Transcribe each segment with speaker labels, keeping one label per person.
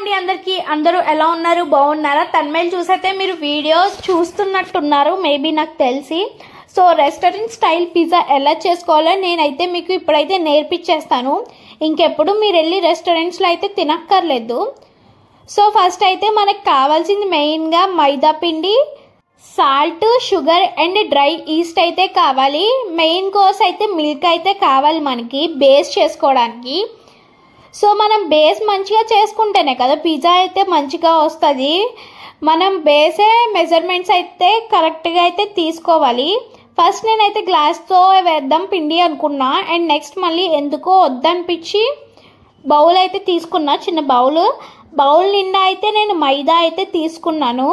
Speaker 1: అండి అందరికి అందరూ ఎలా ఉన్నారు బాగున్నారా తన్మేల్ చూసైతే మీరు వీడియోస్ చూస్తున్నట్టున్నారు మేబీ నాకు తెలిసి సో రెస్టారెంట్ స్టైల్ పిజ్జా ఎలా చేసుకోవాలో నేనైతే మీకు ఇప్పుడైతే నేర్పించేస్తాను ఇంకెప్పుడు మీరు వెళ్ళి రెస్టారెంట్స్లో అయితే తినక్కర్లేదు సో ఫస్ట్ అయితే మనకు కావాల్సింది మెయిన్గా మైదా పిండి salt sugar and dry east అయితే కావాలి మెయిన్ కోర్స్ అయితే మిల్క్ అయితే కావాలి మనకి బేస్ చేసుకోవడానికి సో మనం బేస్ మంచిగా చేసుకుంటేనే కదా పిజ్జా అయితే మంచిగా వస్తుంది మనం బేసే మెజర్మెంట్స్ అయితే కరెక్ట్గా అయితే తీసుకోవాలి ఫస్ట్ నేనైతే గ్లాస్తో వేద్దాం పిండి అనుకున్నా అండ్ నెక్స్ట్ మళ్ళీ ఎందుకో వద్దనిపించి బౌల్ అయితే తీసుకున్నా చిన్న బౌల్ నిండా అయితే నేను మైదా అయితే తీసుకున్నాను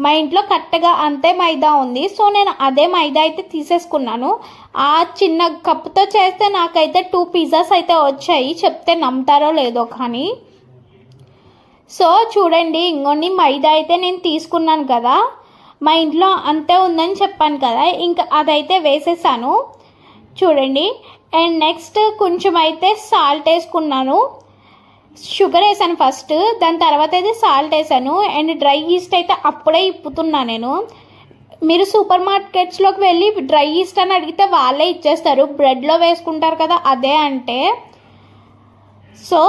Speaker 1: మా ఇంట్లో కరెక్ట్గా అంతే మైదా ఉంది సో నేను అదే మైదా అయితే తీసేసుకున్నాను ఆ చిన్న కప్పుతో చేస్తే నాకైతే 2 పిజ్జాస్ అయితే వచ్చాయి చెప్తే నమ్ముతారో లేదో కానీ సో చూడండి ఇంకొన్ని మైదా అయితే నేను తీసుకున్నాను కదా మా ఇంట్లో అంతే ఉందని చెప్పాను కదా ఇంకా అదైతే వేసేసాను చూడండి అండ్ నెక్స్ట్ కొంచెం అయితే సాల్ట్ వేసుకున్నాను షుగర్ వేసాను ఫస్ట్ దాని తర్వాత అయితే సాల్ట్ వేసాను అండ్ డ్రై ఈస్ట్ అయితే అప్పుడే ఇప్పుతున్నా నేను మీరు సూపర్ మార్కెట్స్లోకి వెళ్ళి డ్రై ఈస్ట్ అని అడిగితే వాళ్ళే ఇచ్చేస్తారు బ్రెడ్లో వేసుకుంటారు కదా అదే అంటే సో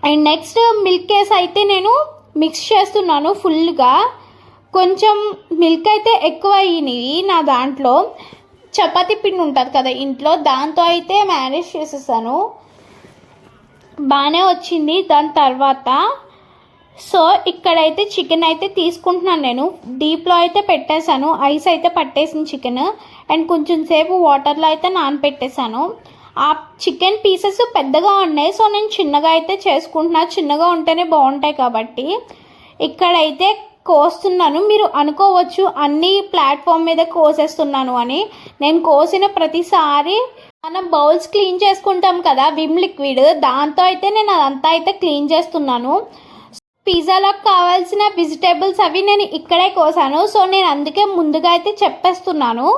Speaker 1: అండ్ నెక్స్ట్ మిల్క్ వేసి అయితే నేను మిక్స్ చేస్తున్నాను ఫుల్గా కొంచెం మిల్క్ అయితే ఎక్కువ అయినాయి నా దాంట్లో చపాతీ పిండి ఉంటుంది కదా ఇంట్లో దాంతో అయితే మేనేజ్ చేసేసాను బాగానే వచ్చింది దాని తర్వాత సో ఇక్కడైతే చికెన్ అయితే తీసుకుంటున్నాను నేను డీప్లో అయితే పెట్టేశాను ఐస్ అయితే పట్టేసింది చికెన్ అండ్ కొంచెం సేపు వాటర్లో అయితే నానపెట్టేశాను ఆ చికెన్ పీసెస్ పెద్దగా ఉన్నాయి సో నేను చిన్నగా అయితే చేసుకుంటున్నా చిన్నగా ఉంటేనే బాగుంటాయి కాబట్టి ఇక్కడైతే కోస్తున్నాను మీరు అనుకోవచ్చు అన్ని ప్లాట్ఫామ్ మీద కోసేస్తున్నాను అని నేను కోసిన ప్రతిసారి మనం బౌల్స్ క్లీన్ చేసుకుంటాం కదా విమ్ లిక్విడ్ దాంతో అయితే నేను అదంతా అయితే క్లీన్ చేస్తున్నాను పిజ్జాలోకి కావాల్సిన వెజిటేబుల్స్ అవి నేను ఇక్కడే కోసాను సో నేను అందుకే ముందుగా అయితే చెప్పేస్తున్నాను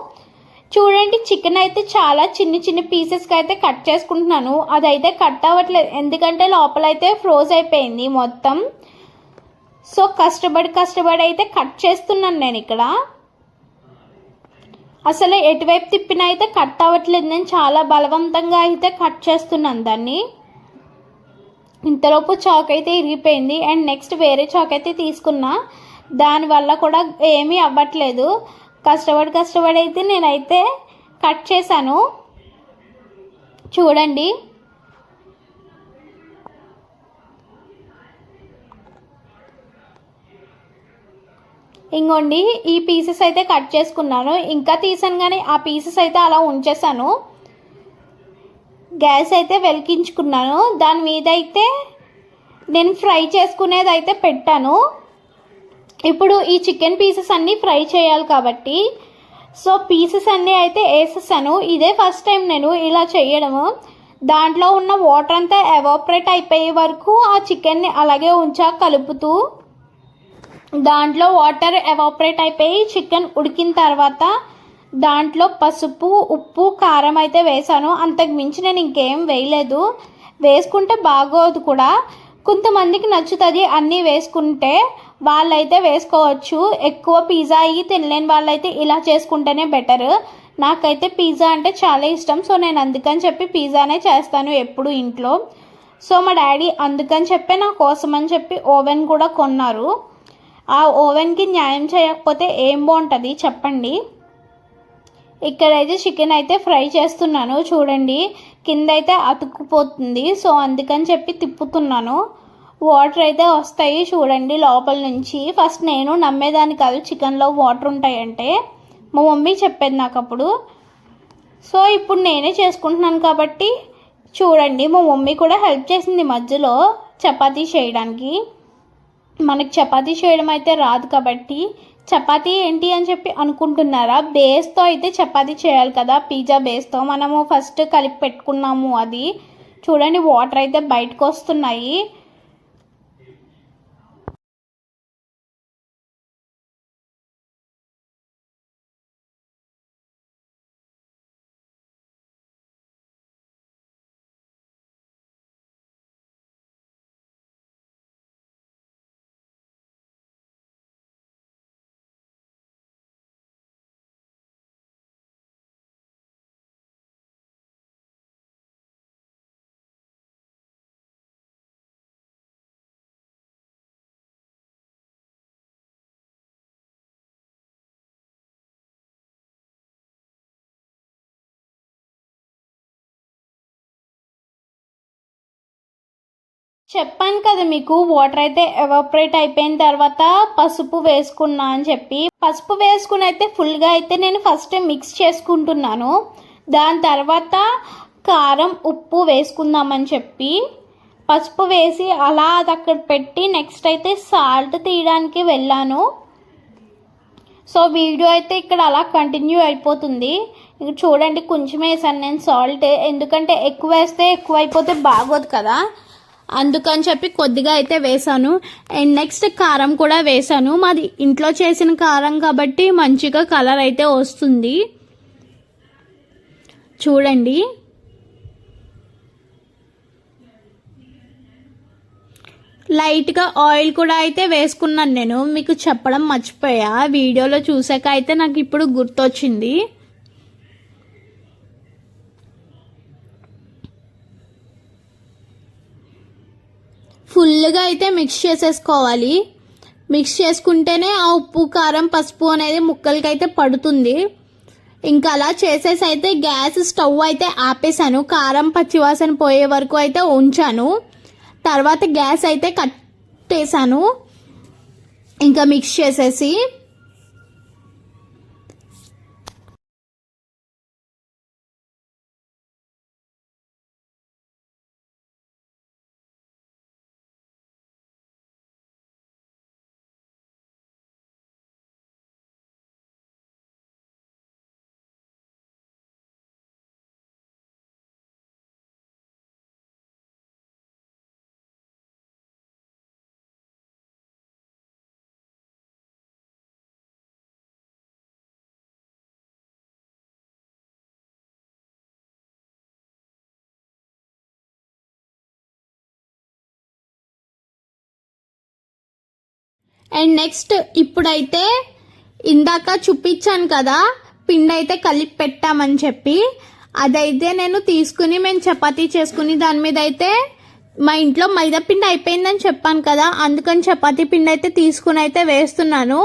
Speaker 1: చూడండి చికెన్ అయితే చాలా చిన్న పీసెస్కి అయితే కట్ చేసుకుంటున్నాను అదైతే కట్ అవ్వట్లేదు ఎందుకంటే లోపల అయితే ఫ్రోజ్ అయిపోయింది మొత్తం సో కష్టపడి అయితే కట్ చేస్తున్నాను నేను ఇక్కడ అసలు ఎటువైపు తిప్పినా అయితే కట్ అవ్వట్లేదు నేను చాలా బలవంతంగా అయితే కట్ చేస్తున్నాను దాన్ని ఇంతలోపు చాక్ అయితే ఇరిగిపోయింది అండ్ నెక్స్ట్ వేరే చాక్ అయితే తీసుకున్నా దానివల్ల కూడా ఏమీ అవ్వట్లేదు కష్టపడి అయితే నేనైతే కట్ చేశాను చూడండి ఇంకోండి ఈ పీసెస్ అయితే కట్ చేసుకున్నాను ఇంకా తీసాను కానీ ఆ పీసెస్ అయితే అలా ఉంచేసాను గ్యాస్ అయితే వెలిగించుకున్నాను దాని మీద అయితే నేను ఫ్రై చేసుకునేది అయితే పెట్టాను ఇప్పుడు ఈ చికెన్ పీసెస్ అన్నీ ఫ్రై చేయాలి కాబట్టి సో పీసెస్ అన్నీ అయితే వేసేసాను ఇదే ఫస్ట్ టైం నేను ఇలా చేయడము దాంట్లో ఉన్న వాటర్ అంతా ఎవాపరేట్ అయిపోయే వరకు ఆ చికెన్ని అలాగే ఉంచా కలుపుతూ దాంట్లో వాటర్ ఎవాపరేట్ అయిపోయి చికెన్ ఉడికిన తర్వాత దాంట్లో పసుపు ఉప్పు కారం అయితే వేసాను అంతకు మించి నేను ఇంకేం వేయలేదు వేసుకుంటే బాగోదు కూడా కొంతమందికి నచ్చుతుంది అన్నీ వేసుకుంటే వాళ్ళైతే వేసుకోవచ్చు ఎక్కువ పిజ్జా అయ్యి తినలేని వాళ్ళైతే ఇలా చేసుకుంటేనే బెటర్ నాకైతే పిజ్జా అంటే చాలా ఇష్టం సో నేను అందుకని చెప్పి పిజ్జానే చేస్తాను ఎప్పుడు ఇంట్లో సో మా డాడీ అందుకని చెప్పి నా కోసం అని చెప్పి ఓవెన్ కూడా కొన్నారు ఆ ఓవెన్కి న్యాయం చేయకపోతే ఏం బాగుంటుంది చెప్పండి ఇక్కడైతే చికెన్ అయితే ఫ్రై చేస్తున్నాను చూడండి కింద అయితే అతుక్కుపోతుంది సో అందుకని చెప్పి తిప్పుతున్నాను వాటర్ అయితే వస్తాయి చూడండి లోపల నుంచి ఫస్ట్ నేను నమ్మేదాన్ని కాదు చికెన్లో వాటర్ ఉంటాయంటే మా మమ్మీ చెప్పేది నాకు అప్పుడు సో ఇప్పుడు నేనే చేసుకుంటున్నాను కాబట్టి చూడండి మా మమ్మీ కూడా హెల్ప్ చేసింది మధ్యలో చపాతీ చేయడానికి మనకి చపాతీ చేయడం అయితే రాదు కాబట్టి చపాతీ ఏంటి అని చెప్పి అనుకుంటున్నారా బేస్తో అయితే చపాతీ చేయాలి కదా పిజ్జా బేస్తో మనము ఫస్ట్ కలిపి పెట్టుకున్నాము అది చూడండి వాటర్ అయితే బయటకు వస్తున్నాయి చెప్పాను కదా మీకు, వాటర్ అయితే ఎవాపరేట్ అయిపోయిన తర్వాత పసుపు వేసుకున్నా అని చెప్పి. పసుపు వేసుకుని అయితే ఫుల్గా అయితే నేను ఫస్ట్ మిక్స్ చేసుకుంటున్నాను. దాని తర్వాత కారం ఉప్పు వేసుకుందామని చెప్పి పసుపు వేసి అలా అది అక్కడ పెట్టి నెక్స్ట్ అయితే సాల్ట్ తీయడానికి వెళ్ళాను. సో వీడియో అయితే ఇక్కడ అలా కంటిన్యూ అయిపోతుంది. ఇక చూడండి, కొంచెం వేసాను నేను సాల్ట్, ఎందుకంటే ఎక్కువ వేస్తే ఎక్కువ అయిపోతే బాగోదు కదా, అందుకని చెప్పి కొద్దిగా అయితే వేసాను. అండ్ నెక్స్ట్ కారం కూడా వేసాను. మాది ఇంట్లో చేసిన కారం కాబట్టి మంచిగా కలర్ అయితే వస్తుంది. చూడండి, లైట్గా ఆయిల్ కూడా అయితే వేసుకున్నాను. నేను మీకు చెప్పడం మర్చిపోయా, వీడియోలో చూసాక అయితే నాకు ఇప్పుడు గుర్తొచ్చింది. ఫుల్గా అయితే మిక్స్ చేసేసుకోవాలి. మిక్స్ చేసుకుంటేనే ఆ ఉప్పు కారం పసుపు అనేది ముక్కలకి అయితే పడుతుంది. ఇంకా అలా చేసేసి అయితే గ్యాస్ స్టవ్ అయితే ఆపేసాను. కారం పచ్చివాసన పోయే వరకు అయితే ఉంచాను. తర్వాత గ్యాస్ అయితే కట్టేసాను. ఇంకా మిక్స్ చేసేసి అండ్ నెక్స్ట్ ఇప్పుడైతే ఇందాక చూపించాను కదా పిండి అయితే కలిపి పెట్టామని చెప్పి, అదైతే నేను తీసుకుని మేము చపాతీ చేసుకుని దాని మీద అయితే మా ఇంట్లో మైదా పిండి అయిపోయిందని చెప్పాను కదా, అందుకని చపాతీ పిండి అయితే తీసుకుని అయితే వేస్తున్నాను.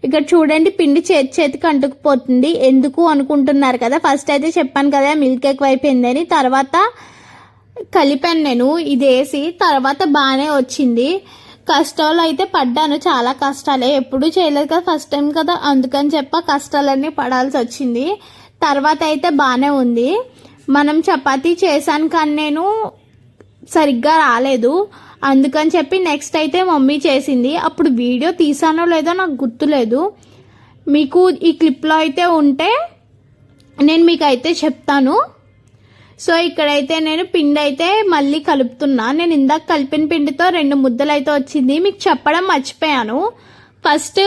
Speaker 1: ఇక్కడ చూడండి, పిండి చేతికి అంటుకుపోతుంది. ఎందుకు అనుకుంటున్నారు కదా, ఫస్ట్ అయితే చెప్పాను కదా మిల్క్ ఎక్కువ అయిపోయిందని, తర్వాత కలిపాను నేను ఇది వేసి, తర్వాత బాగానే వచ్చింది. కష్టాలు అయితే పడ్డాను, చాలా కష్టాలే, ఎప్పుడు చేయలేదు కదా, ఫస్ట్ టైం కదా, అందుకని చెప్ప కష్టాలన్నీ పడాల్సి వచ్చింది. తర్వాత అయితే బాగానే ఉంది. మనం చపాతీ చేశాను కానీ నేను సరిగ్గా రాలేదు, అందుకని చెప్పి నెక్స్ట్ అయితే మమ్మీ చేసింది. అప్పుడు వీడియో తీసానో లేదో నాకు గుర్తులేదు. మీకు ఈ క్లిప్లో అయితే ఉంటే నేను మీకు అయితే చెప్తాను. సో ఇక్కడైతే నేను పిండి అయితే మళ్ళీ కలుపుతున్నా. నేను ఇందాక కలిపిన పిండితో 2 ముద్దలు అయితే వచ్చింది. మీకు చెప్పడం మర్చిపోయాను, ఫస్ట్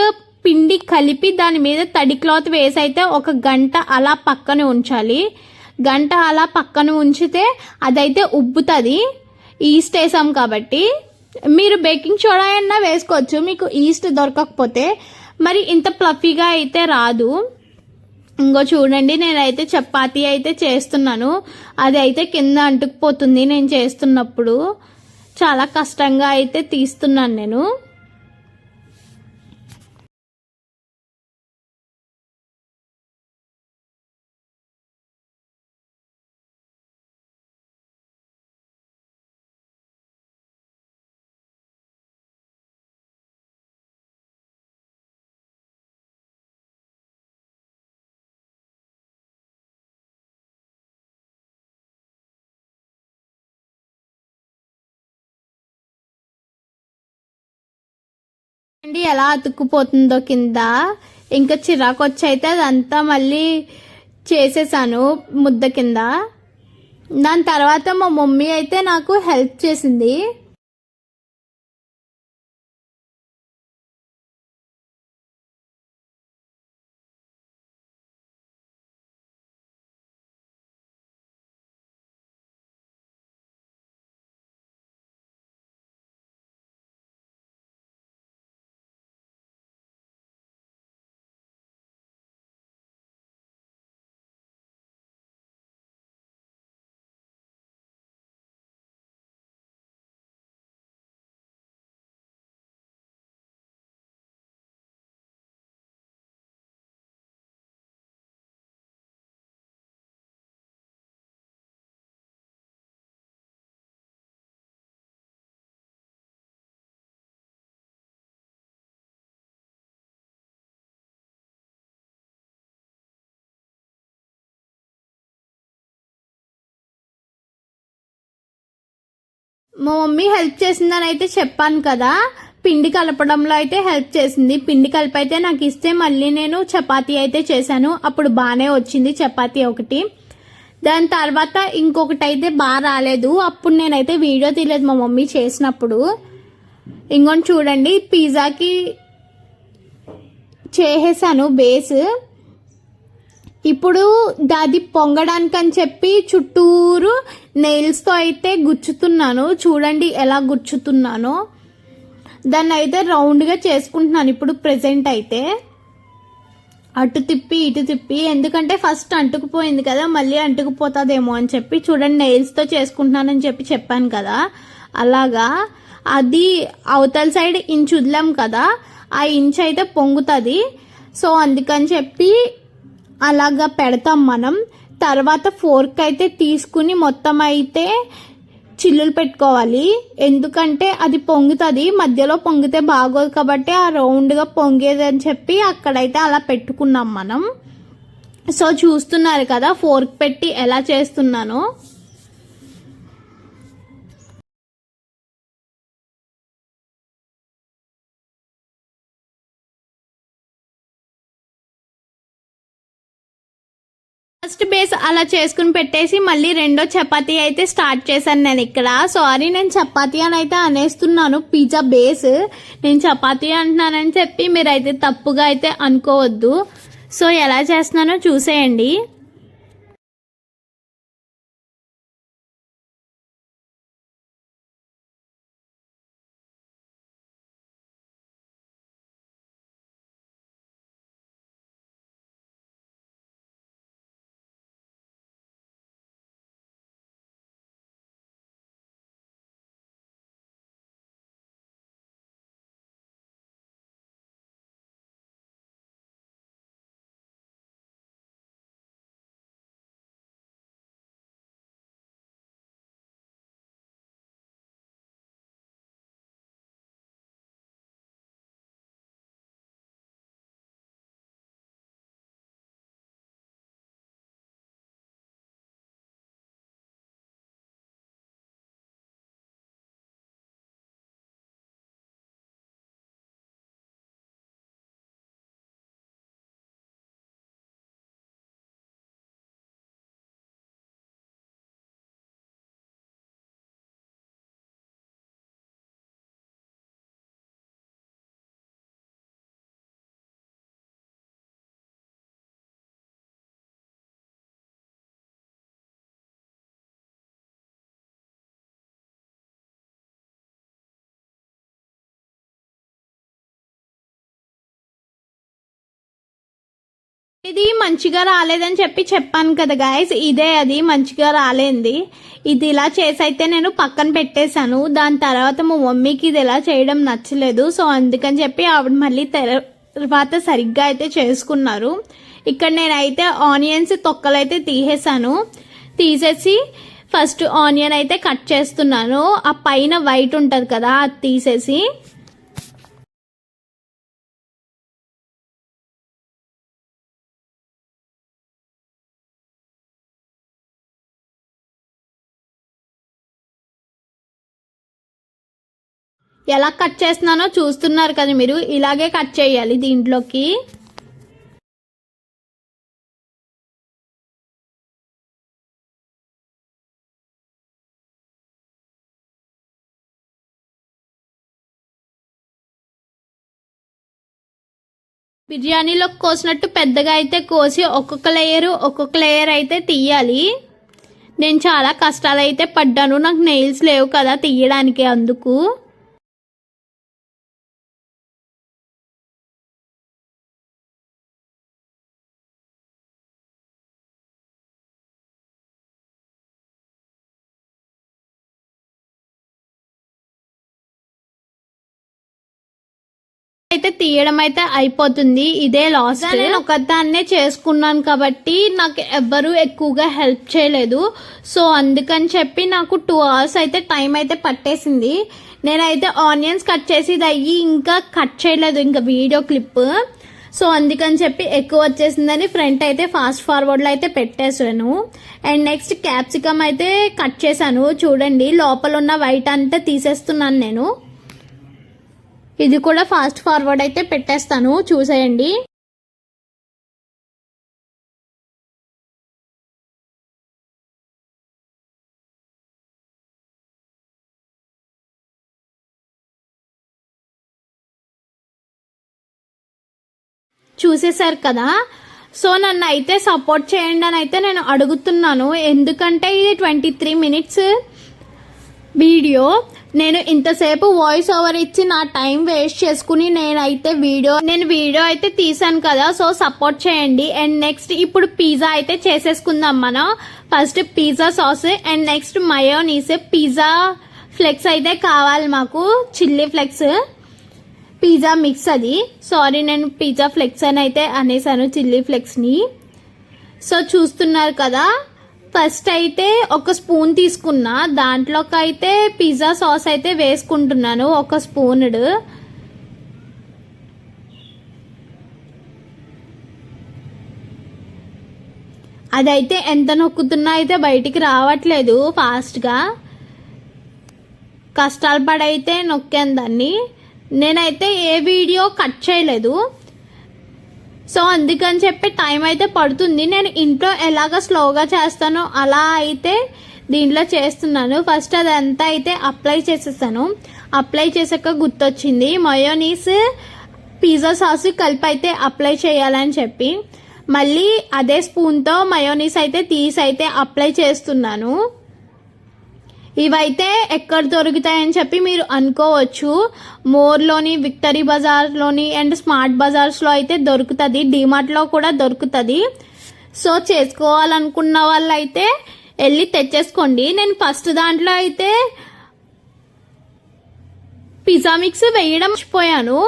Speaker 1: పిండి కలిపి దాని మీద తడి క్లాత్ వేసి అయితే 1 గంట అలా పక్కన ఉంచాలి. గంట అలా పక్కన ఉంచితే అదైతే ఉబ్బుతుంది, ఈస్ట్ వేసాం కాబట్టి. మీరు బేకింగ్ సోడా అయినా వేసుకోవచ్చు, మీకు ఈస్ట్ దొరకకపోతే. మరి ఇంత ప్లఫీగా అయితే రాదు. ఇంకో చూడండి, నేనైతే చపాతీ అయితే చేస్తున్నాను, అది అయితే కింద అంటుకుపోతుంది. నేను చేస్తున్నప్పుడు చాలా కష్టంగా అయితే తీస్తున్నాను నేను. ఎలా అతుక్కుపోతుందో కింద, ఇంకా చిరాకు వచ్చి అయితే అదంతా మళ్ళీ చేసేసాను ముద్ద కింద. దాని తర్వాత మా మమ్మీ అయితే నాకు హెల్ప్ చేసింది. మా మమ్మీ హెల్ప్ చేసిందని అయితే చెప్పాను కదా, పిండి కలపడంలో అయితే హెల్ప్ చేసింది. పిండి కలిపి అయితే నాకు ఇస్తే మళ్ళీ నేను చపాతీ అయితే చేశాను. అప్పుడు బాగానే వచ్చింది చపాతీ ఒకటి. దాని తర్వాత ఇంకొకటి అయితే బాగా రాలేదు. అప్పుడు నేనైతే వీడియో తీయలేదు మా మమ్మీ చేసినప్పుడు. ఇంకొని చూడండి, పిజ్జాకి చేసేసాను బేస్. ఇప్పుడు అది పొంగడానికి అని చెప్పి చుట్టూరు నెయిల్స్తో అయితే గుచ్చుతున్నాను. చూడండి ఎలా గుచ్చుతున్నానో. దాన్ని అయితే రౌండ్గా చేసుకుంటున్నాను ఇప్పుడు ప్రెజెంట్ అయితే. అటు తిప్పి ఇటు తిప్పి, ఎందుకంటే ఫస్ట్ అంటుకుపోయింది కదా, మళ్ళీ అంటుకుపోతుందేమో అని చెప్పి. చూడండి నెయిల్స్తో చేసుకుంటున్నానని చెప్పాను కదా, అలాగా. అది అవతల సైడ్ ఇంచు వదిలాం కదా, ఆ ఇంచు అయితే పొంగుతుంది. సో అందుకని చెప్పి అలాగా పెడతాం మనం. తర్వాత ఫోర్క్ అయితే తీసుకుని మొత్తం అయితే చిల్లులు పెట్టుకోవాలి. ఎందుకంటే అది పొంగుతుంది, మధ్యలో పొంగితే బాగోదు కాబట్టి ఆ రౌండ్గా పొంగేది అని చెప్పి అక్కడైతే అలా పెట్టుకున్నాం మనం. సో చూస్తున్నారు కదా ఫోర్క్ పెట్టి ఎలా చేస్తున్నానో. ఫస్ట్ బేస్ అలా చేసుకుని పెట్టేసి మళ్ళీ రెండో చపాతీ అయితే స్టార్ట్ చేశాను నేను ఇక్కడ. సారీ, నేను చపాతీ అని అయితే అనేస్తున్నాను, పిజ్జా బేస్. నేను చపాతీ అంటున్నానని చెప్పి మీరైతే తప్పుగా అయితే అనుకోవద్దు. సో ఎలా చేస్తున్నానో చూసేయండి. ఇది మంచిగా రాలేదని చెప్పాను కదా గాయస్, ఇదే అది మంచిగా రాలేంది. ఇది ఇలా చేసి అయితే నేను పక్కన పెట్టేశాను. దాని తర్వాత మా మమ్మీకి ఇది ఇలా చేయడం నచ్చలేదు. సో అందుకని చెప్పి ఆవిడ మళ్ళీ తర్వాత సరిగ్గా అయితే చేసుకున్నారు. ఇక్కడ నేనైతే ఆనియన్స్ తొక్కలు అయితే తీసేసి ఫస్ట్ ఆనియన్ అయితే కట్ చేస్తున్నాను. ఆ పైన వైట్ ఉంటుంది కదా, అది తీసేసి. ఎలా కట్ చేస్తున్నానో చూస్తున్నారు కదా మీరు, ఇలాగే కట్ చేయాలి దీంట్లోకి. బిర్యానీలో కోసినట్టు పెద్దగా అయితే కోసి ఒక్కొక్క లేయర్ అయితే తీయాలి. నేను చాలా కష్టాలు అయితే పడ్డాను, నాకు నెయిల్స్ లేవు కదా తీయడానికి, అందుకు. అయితే తీయడం అయితే అయిపోతుంది, ఇదే లాస్ట్. నేను ఒకదాన్నే చేసుకున్నాను కాబట్టి నాకు ఎవ్వరు ఎక్కువగా హెల్ప్ చేయలేదు. సో అందుకని చెప్పి నాకు 2 hours అయితే టైం అయితే పట్టేసింది. నేనైతే ఆనియన్స్ కట్ చేసి అయ్యి ఇంకా కట్ చేయలేదు ఇంకా వీడియో క్లిప్. సో అందుకని చెప్పి ఎక్కువ వచ్చేసిందని ఫ్రంట్ అయితే ఫాస్ట్ ఫార్వర్డ్లో అయితే పెట్టేసాను. అండ్ నెక్స్ట్ క్యాప్సికమ్ అయితే కట్ చేశాను. చూడండి లోపల ఉన్న వైట్ అంతా తీసేస్తున్నాను నేను. ఇది కూడా ఫాస్ట్ ఫార్వర్డ్ అయితే పెట్టేస్తాను, చూసేయండి. చూసేశారు కదా. సో నన్ను అయితే సపోర్ట్ చేయండి అని అయితే నేను అడుగుతున్నాను. ఎందుకంటే ఇది 23 minutes వీడియో. నేను ఇంతసేపు వాయిస్ ఓవర్ ఇచ్చి నా టైం వేస్ట్ చేసుకుని నేను వీడియో అయితే తీసాను కదా. సో సపోర్ట్ చేయండి. అండ్ నెక్స్ట్ ఇప్పుడు పిజ్జా అయితే చేసేసుకుందాం మనం. First pizza sauce and next mayonnaise, pizza flakes అయితే కావాలి మాకు, చిల్లీ ఫ్లెక్స్, పిజ్జా మిక్స్. అది సారీ, నేను పిజ్జా ఫ్లెక్స్ అని అయితే అనేసాను, చిల్లీ ఫ్లెక్స్ని. సో చూస్తున్నారు కదా. ఫస్ట్ అయితే ఒక స్పూన్ తీసుకున్నా, దాంట్లోకి అయితే పిజ్జా సాస్ అయితే వేసుకుంటున్నాను, ఒక స్పూన్డ్. అదైతే ఎంత నొక్కుతున్నా అయితే బయటికి రావట్లేదు ఫాస్ట్గా. కష్టాలు పడైతే నొక్కాను దాన్ని. నేనైతే ఏ వీడియో కట్ చేయలేదు. సో అందుకని చెప్పి టైం అయితే పడుతుంది. నేను ఇంట్లో ఎలాగ స్లోగా చేస్తానో అలా అయితే దీంట్లో చేస్తున్నాను. ఫస్ట్ అదంతా అయితే అప్లై చేసేసాను. అప్లై చేసాక గుర్తొచ్చింది, మయోనీస్ పిజ్జా సాస్ కలిపి అయితే అప్లై చేయాలని చెప్పి మళ్ళీ అదే స్పూన్తో మయోనీస్ అయితే తీసి అయితే అప్లై చేస్తున్నాను. ఇవైతే ఎక్కడ దొరుకుతాయని చెప్పి మీరు అనుకోవచ్చు. మోర్లోని, విక్టరీ బజార్లోని అండ్ స్మార్ట్ బజార్స్లో అయితే దొరుకుతుంది, డిమార్ట్లో కూడా దొరుకుతుంది. సో చేసుకోవాలనుకున్న వాళ్ళు అయితే వెళ్ళి తెచ్చేసుకోండి. నేను ఫస్ట్ దాంట్లో అయితే పిజ్జా మిక్స్ వేయడం మర్చిపోయాను.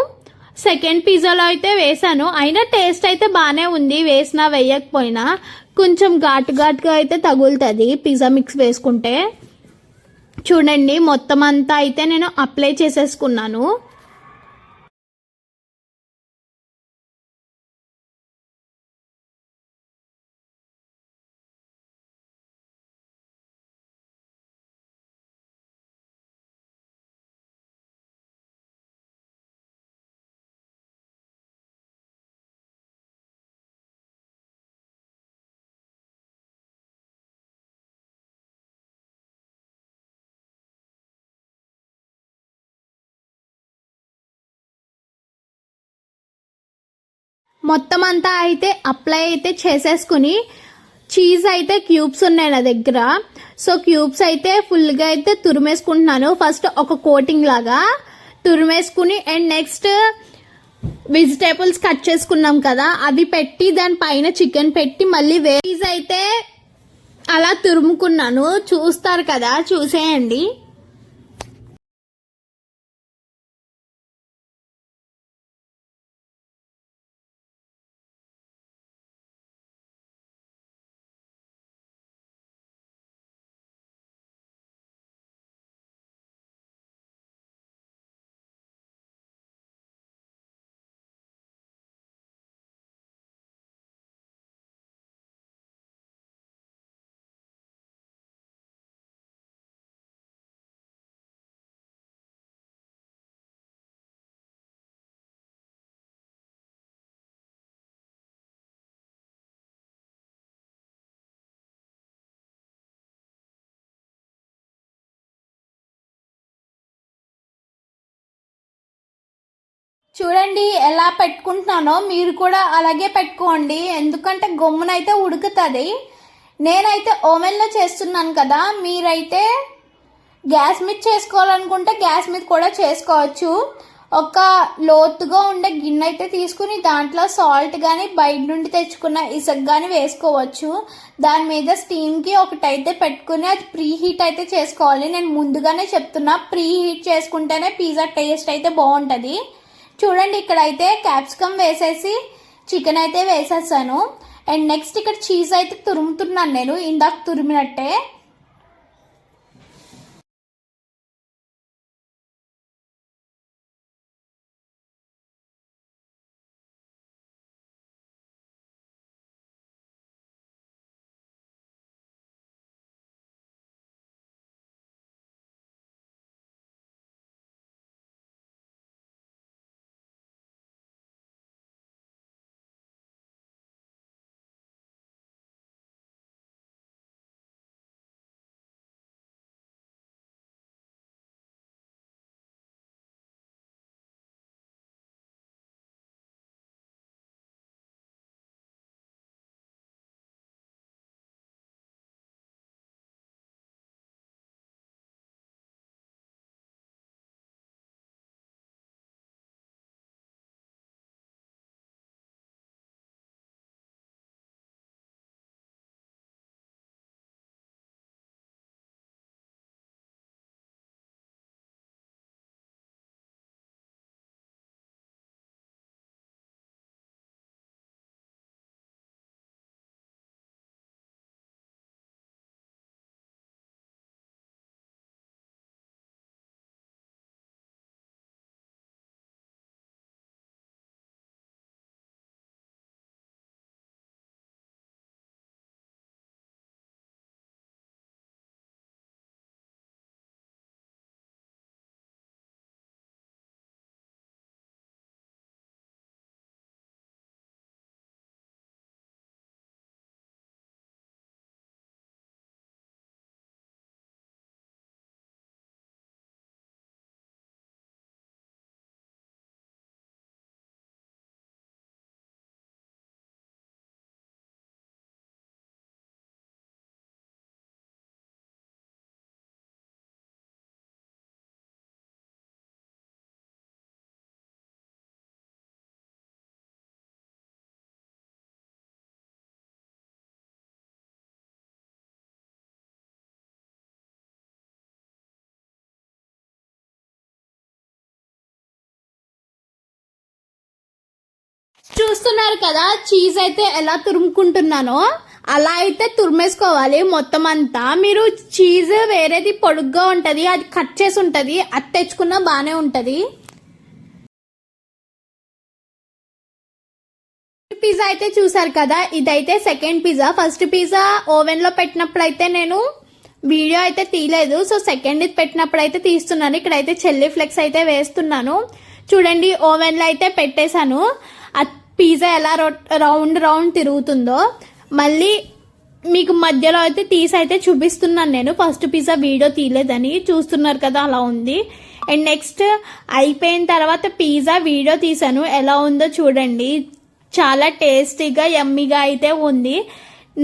Speaker 1: సెకండ్ పిజ్జాలో అయితే వేసాను. అయినా టేస్ట్ అయితే బాగానే ఉంది, వేసినా వేయకపోయినా. కొంచెం ఘాటుగా అయితే తగులుతుంది పిజ్జా మిక్స్ వేసుకుంటే. చూడండి మొత్తం అంతా అయితే నేను అప్లై చేసేసుకున్నాను. మొత్తం అంతా అయితే అప్లై అయితే చేసేసుకుని, చీజ్ అయితే క్యూబ్స్ ఉన్నాయి నా దగ్గర. సో క్యూబ్స్ అయితే ఫుల్గా అయితే తురిమేసుకుంటున్నాను. ఫస్ట్ ఒక కోటింగ్ లాగా తురిమేసుకుని అండ్ నెక్స్ట్ వెజిటేబుల్స్ కట్ చేసుకున్నాం కదా, అవి పెట్టి దానిపైన చికెన్ పెట్టి మళ్ళీ చీజ్ అయితే అలా తురుముకున్నాను. చూస్తారు కదా, చూసేయండి. చూడండి ఎలా పెట్టుకుంటున్నానో, మీరు కూడా అలాగే పెట్టుకోండి. ఎందుకంటే గమ్మునైతే ఉడుకుతుంది. నేనైతే ఓవెన్లో చేస్తున్నాను కదా, మీరైతే గ్యాస్ మీద చేసుకోవాలనుకుంటే గ్యాస్ మీద కూడా చేసుకోవచ్చు. ఒక లోతుగా ఉండే గిన్నె అయితే తీసుకుని దాంట్లో సాల్ట్ కానీ బయట నుండి తెచ్చుకున్న ఇసుక కానీ వేసుకోవచ్చు. దాని మీద స్టీమ్కి ఒకటైతే పెట్టుకుని అది ప్రీ హీట్ అయితే చేసుకోవాలి. నేను ముందుగానే చెప్తున్నా, ప్రీ హీట్ చేసుకుంటేనే పిజ్జా టేస్ట్ అయితే బాగుంటుంది. చూడండి ఇక్కడైతే క్యాప్సికమ్ వేసేసి చికెన్ అయితే వేసేసాను. అండ్ నెక్స్ట్ ఇక్కడ చీజ్ అయితే తురుముతున్నాను నేను, ఇందాక తురిమినట్టే. చూస్తున్నారు కదా చీజ్ అయితే ఎలా తురుముకుంటున్నానో అలా అయితే తురిమేసుకోవాలి మొత్తం అంతా. మీరు చీజ్ వేరేది పొడుగ్గా ఉంటది, అది కట్ చేసి ఉంటది, అది తెచ్చుకున్నా బానే ఉంటది. పిజ్జా అయితే చూసారు కదా, ఇదైతే second pizza. First pizza oven లో పెట్టినప్పుడు అయితే నేను వీడియో అయితే తీయలేదు, సో సెకండ్ ఇది పెట్టినప్పుడు అయితే తీస్తున్నాను. ఇక్కడైతే చెల్లి ఫ్లెక్స్ అయితే వేస్తున్నాను. చూడండి ఓవెన్ లో అయితే పెట్టేశాను. ఆ పిజ్జా ఎలా రౌండ్ రౌండ్ తిరుగుతుందో మళ్ళీ మీకు మధ్యలో అయితే తీసి అయితే చూపిస్తున్నాను. నేను ఫస్ట్ పిజ్జా వీడియో తీయలేదని చూస్తున్నారు కదా, అలా ఉంది. అండ్ నెక్స్ట్ అయిపోయిన తర్వాత పిజ్జా వీడియో తీసాను, ఎలా ఉందో చూడండి. చాలా టేస్టీగా యమ్మీగా అయితే ఉంది.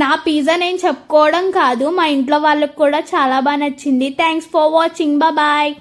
Speaker 1: నా పిజ్జా నేను చెప్పుకోవడం కాదు, మా ఇంట్లో వాళ్ళకి కూడా చాలా బాగా నచ్చింది. Thanks for watching, bye.